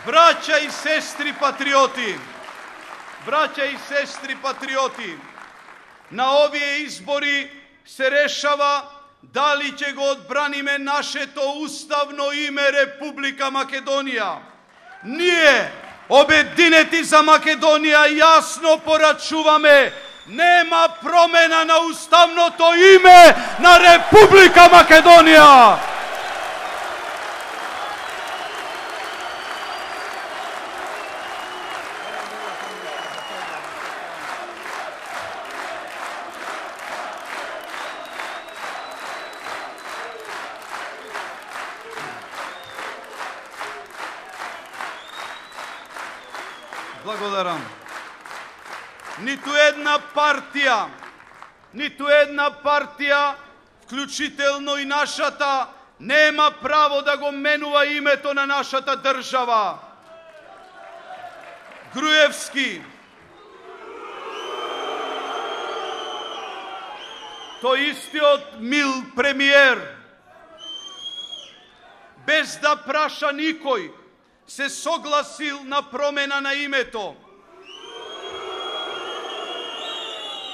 Braća i sestри patrioti, na ovije izbori se rešava da li će go odbranime naše to ustavno ime Republika Makedonija. Nije objedineti za Makedonija, jasno poračuvame, nema promena na ustavno to ime na Republika Makedonija. Благодарам. Ниту една партија, вклучително и нашата, нема право да го менува името на нашата држава. Груевски, тој истиот мил премиер, без да праша никој, се согласил на промена на името.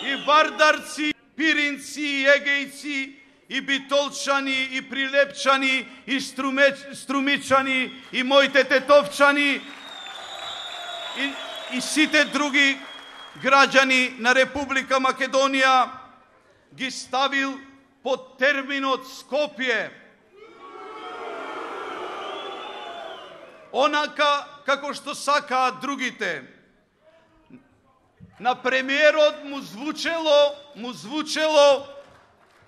И вардарци, пиринци, егејци, и битолчани, и прилепчани, и струмичани, и моите тетовчани, и сите други граѓани на Република Македонија ги ставил под терминот Скопје. Онака како што сакаат другите. На премиерот му звучело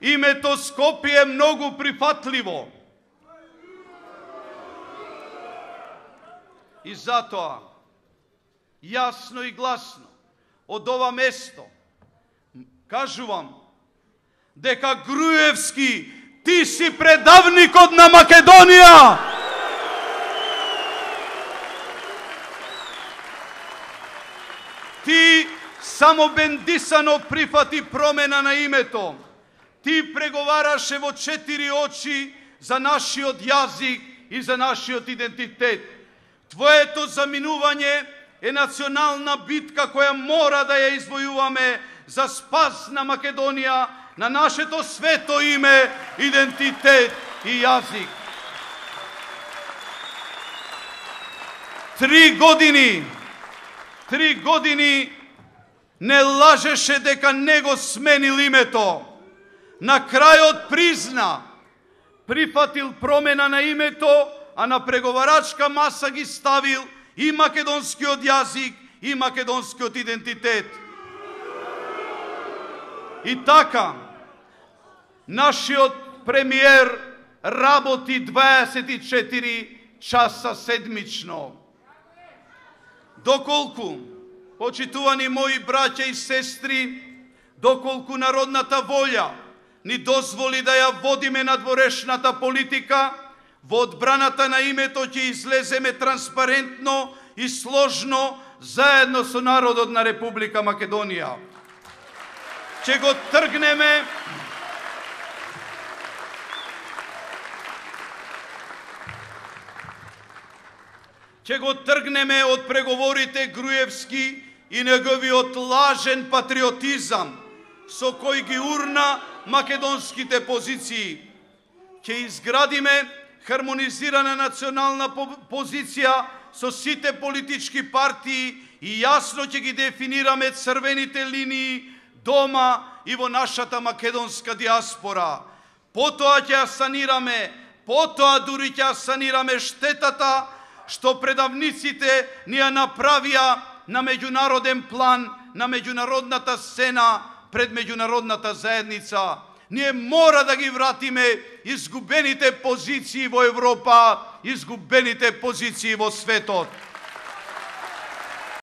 името Скопје многу прифатливо. И затоа, јасно и гласно, од ова место, кажувам, дека Груевски, ти си предавникот на Македонија! Ти само бендисано прифати промена на името. Ти преговараше во 4 очи за нашиот јазик и за нашиот идентитет. Твоето заминување е национална битка која мора да ја извојуваме за спас на Македонија, на нашето свето име, идентитет и јазик. 3 години не лажеше дека не го сменил името. На крајот призна, прифатил промена на името, а на преговарачка маса ги ставил и македонскиот јазик и македонскиот идентитет. И така, нашиот премиер работи 24 часа седмично. Доколку, почитувани мои браќа и сестри, доколку народната волја ни дозволи да ја водиме надворешната политика, во одбраната на името ќе излеземе транспарентно и сложно заедно со народот на Република Македонија. Ќе го тргнеме од преговорите Груевски и неговиот лажен патриотизам, со кој ги урна македонските позиции. Ќе изградиме хармонизирана национална позиција со сите политички партии и јасно ќе ги дефинираме црвените линии дома и во нашата македонска диаспора. Потоа ќе ја санираме штетата што предавниците ни ја направија на меѓународен план, на меѓународната сцена, пред меѓународната заедница. Ние мора да ги вратиме изгубените позиции во Европа, изгубените позиции во светот.